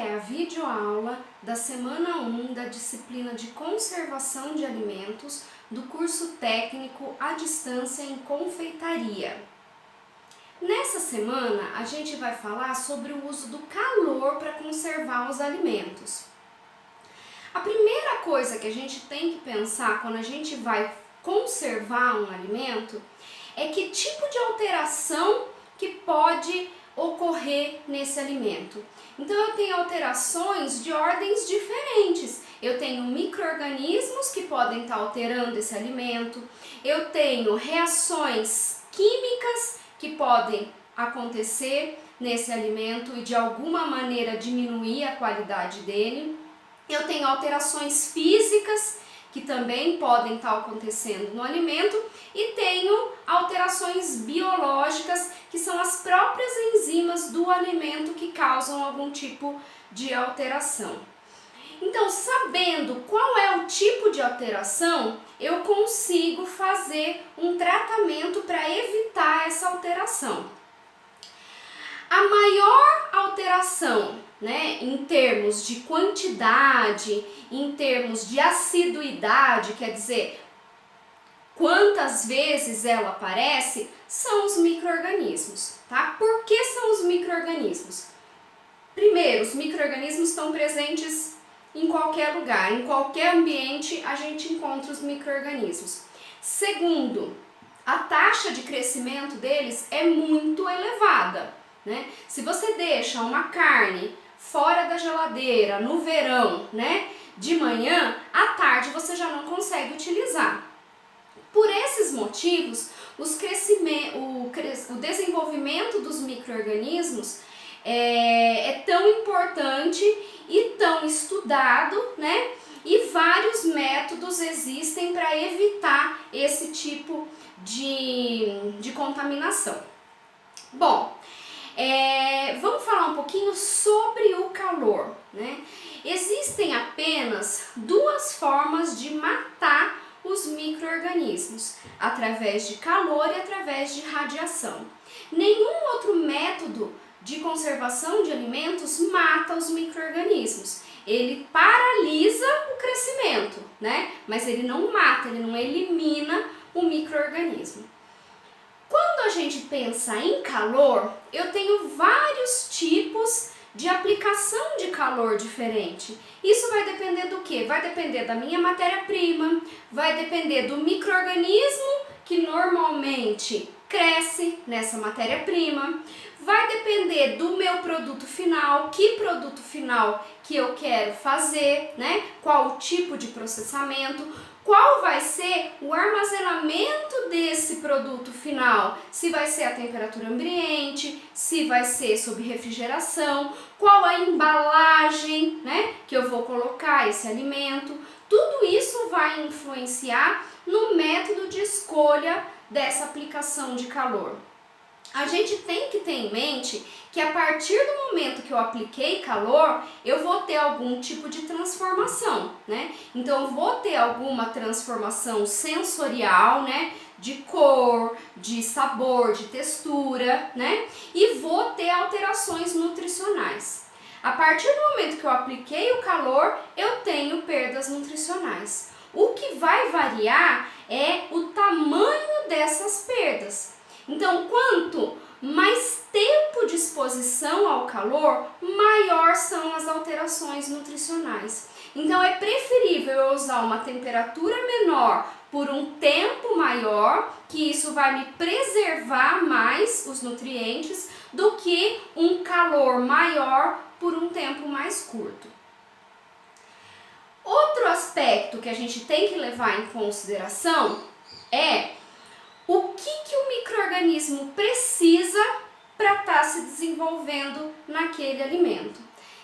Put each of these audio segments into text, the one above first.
é a videoaula da semana 1 da disciplina de Conservação de Alimentos do curso técnico à distância em confeitaria. Nessa semana, a gente vai falar sobre o uso do calor para conservar os alimentos. A primeira coisa que a gente tem que pensar quando a gente vai conservar um alimento é que tipo de alteração que pode ocorrer nesse alimento. Então eu tenho alterações de ordens diferentes. Eu tenho micro-organismos que podem estar alterando esse alimento, eu tenho reações químicas que podem acontecer nesse alimento e de alguma maneira diminuir a qualidade dele. Eu tenho alterações físicas que também podem estar acontecendo no alimento e tenho alterações biológicas que são as próprias enzimas do alimento que causam algum tipo de alteração. Então, sabendo qual é o tipo de alteração, eu consigo fazer um tratamento para evitar essa alteração. A maior alteração, em termos de quantidade, em termos de assiduidade, quer dizer, quantas vezes ela aparece, são os micro-organismos, tá? Por que são os micro-organismos? Primeiro, os micro-organismos estão presentes em qualquer lugar, em qualquer ambiente a gente encontra os micro-organismos. Segundo, a taxa de crescimento deles é muito elevada, né? Se você deixa uma carne fora da geladeira no verão, de manhã, à tarde você já não consegue utilizar. Por esses motivos, o desenvolvimento dos micro-organismos é tão importante e tão estudado, e vários métodos existem para evitar esse tipo de contaminação. Bom, vamos falar um pouquinho sobre o calor, Existem apenas duas formas de matar os micro-organismos, através de calor e através de radiação. Nenhum outro método de conservação de alimentos mata os micro-organismos. Ele paralisa o crescimento, mas ele não mata, ele não elimina o micro-organismo. Quando a gente pensa em calor, eu tenho vários tipos de aplicação de calor diferente. Isso vai depender do quê? Vai depender da minha matéria-prima, vai depender do micro-organismo que normalmente cresce nessa matéria-prima, vai depender do meu produto final, que produto final que eu quero fazer, qual o tipo de processamento, qual vai ser o armazenamento desse produto final, se vai ser a temperatura ambiente, se vai ser sob refrigeração, qual a embalagem, que eu vou colocar esse alimento. Tudo isso vai influenciar no método de escolha dessa aplicação de calor. A gente tem que ter em mente que a partir do momento que eu apliquei calor, eu vou ter algum tipo de transformação, Então eu vou ter alguma transformação sensorial, de cor, de sabor, de textura, E vou ter alterações nutricionais. A partir do momento que eu apliquei o calor, eu tenho perdas nutricionais. O que vai variar é o tamanho dessas perdas. Então, quanto mais tempo de exposição ao calor, maior são as alterações nutricionais. Então, é preferível eu usar uma temperatura menor por um tempo maior, que isso vai me preservar mais os nutrientes, do que um calor maior por um tempo mais curto. Outro aspecto que a gente tem que levar em consideração é o que o micro-organismo precisa para estar se desenvolvendo naquele alimento.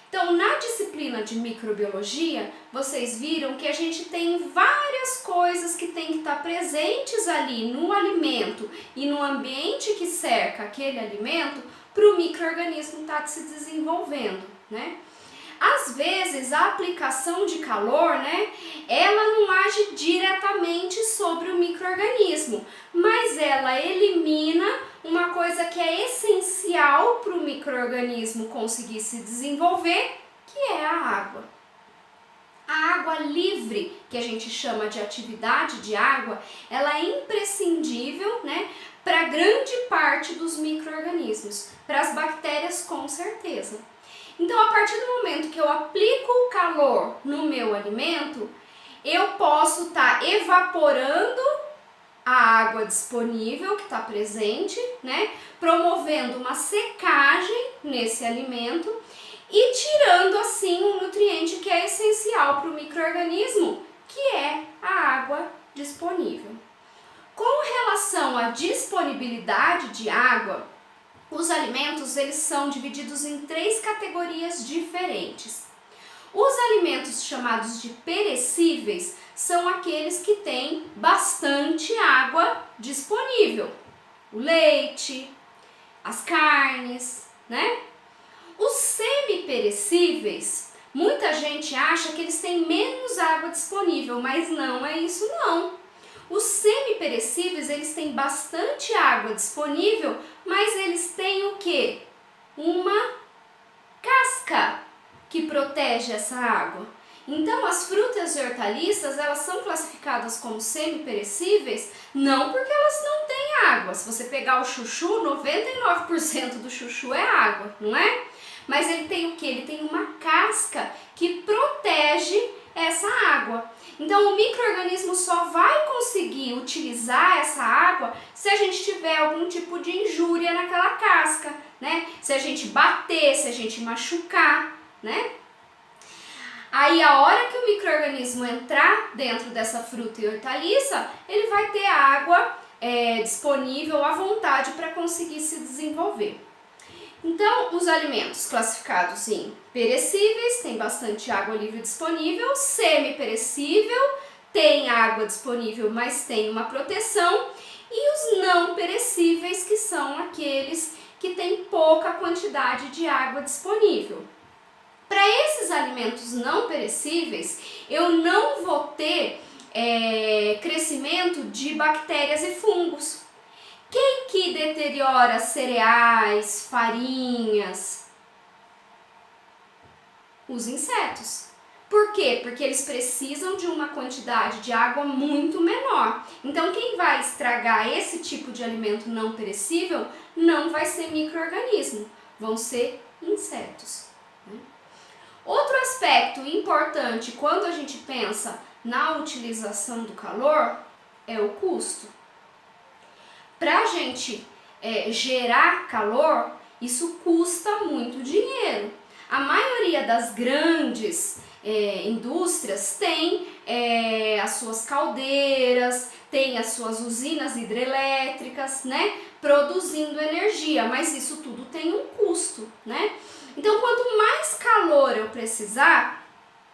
Então, na disciplina de microbiologia, vocês viram que a gente tem várias coisas que tem que estar presentes ali no alimento e no ambiente que cerca aquele alimento para o micro-organismo estar se desenvolvendo, Às vezes, a aplicação de calor, ela não age diretamente sobre o micro-organismo, mas ela elimina uma coisa que é essencial para o micro-organismo conseguir se desenvolver, que é a água. A água livre, que a gente chama de atividade de água, ela é imprescindível, né, para grande parte dos micro-organismos, para as bactérias com certeza. Então, a partir do momento que eu aplico o calor no meu alimento, eu posso estar evaporando a água disponível que está presente, né, promovendo uma secagem nesse alimento e tirando assim um nutriente que é essencial para o micro-organismo, que é a água disponível. Com relação à disponibilidade de água, os alimentos eles são divididos em 3 categorias diferentes. Os alimentos chamados de perecíveis são aqueles que têm bastante água disponível. O leite, as carnes, né? Os semi-perecíveis, muita gente acha que eles têm menos água disponível, mas não é isso não. Os semi-perecíveis, eles têm bastante água disponível, mas eles têm o quê? Uma casca que protege essa água. Então, as frutas e hortaliças, elas são classificadas como semi-perecíveis, não porque elas não têm água. Se você pegar o chuchu, 99% do chuchu é água, não é? Mas ele tem o quê? Ele tem uma casca que protege essa água. Então, o micro-organismo só vai conseguir utilizar essa água se a gente tiver algum tipo de injúria naquela casca, né? Se a gente bater, se a gente machucar, né? Aí, a hora que o micro-organismo entrar dentro dessa fruta e hortaliça, ele vai ter água disponível à vontade para conseguir se desenvolver. Então, os alimentos classificados em perecíveis, tem bastante água livre disponível, semi-perecível, tem água disponível, mas tem uma proteção, e os não perecíveis, que são aqueles que têm pouca quantidade de água disponível. Para esses alimentos não perecíveis, eu não vou ter crescimento de bactérias e fungos. Quem que deteriora cereais, farinhas? Os insetos. Por quê? Porque eles precisam de uma quantidade de água muito menor. Então, quem vai estragar esse tipo de alimento não perecível não vai ser micro-organismo, vão ser insetos. Outro aspecto importante quando a gente pensa na utilização do calor é o custo. Para a gente gerar calor, isso custa muito dinheiro. A maioria das grandes indústrias tem as suas caldeiras, tem as suas usinas hidrelétricas, né, produzindo energia, mas isso tudo tem um custo, né? Então, quanto mais calor eu precisar,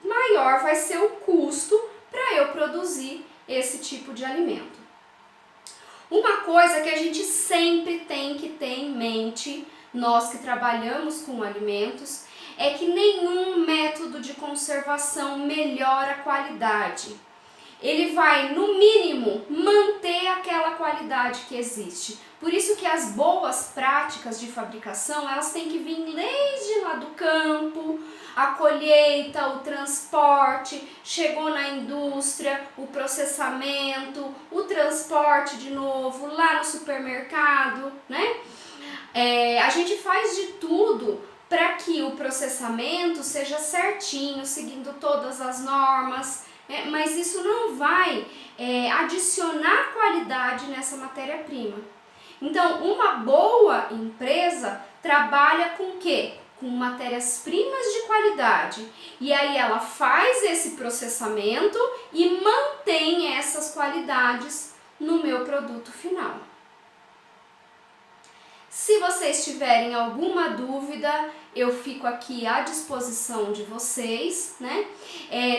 maior vai ser o custo para eu produzir esse tipo de alimento. Uma coisa que a gente sempre tem que ter em mente, nós que trabalhamos com alimentos, é que nenhum método de conservação melhora a qualidade. Ele vai, no mínimo, manter aquela qualidade que existe. Por isso que as boas práticas de fabricação, elas têm que vir desde lá do campo, a colheita, o transporte, chegou na indústria, o processamento, o transporte de novo, lá no supermercado, né? A gente faz de tudo para que o processamento seja certinho, seguindo todas as normas, mas isso não vai adicionar qualidade nessa matéria-prima. Então, uma boa empresa trabalha com o quê? Com matérias-primas de qualidade. E aí ela faz esse processamento e mantém essas qualidades no meu produto final. Se vocês tiverem alguma dúvida, eu fico aqui à disposição de vocês, né?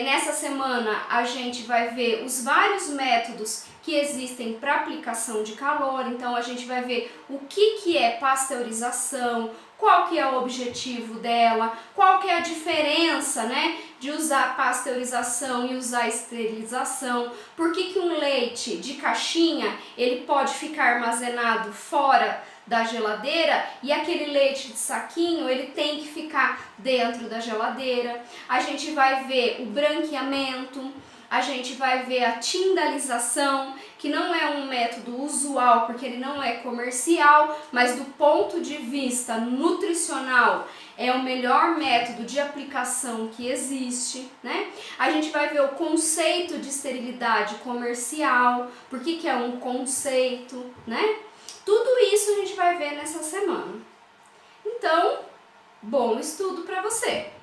Nessa semana a gente vai ver os vários métodos que existem para aplicação de calor, então a gente vai ver o que é pasteurização, qual que é o objetivo dela, qual que é a diferença, né, de usar pasteurização e usar esterilização, por que um leite de caixinha ele pode ficar armazenado fora da geladeira e aquele leite de saquinho, ele tem que ficar dentro da geladeira. A gente vai ver o branqueamento, a gente vai ver a tindalização, que não é um método usual porque ele não é comercial, mas do ponto de vista nutricional é o melhor método de aplicação que existe, né? A gente vai ver o conceito de esterilidade comercial, por que é um conceito, né? Tudo isso a gente vai ver nessa semana. Então, bom estudo para você!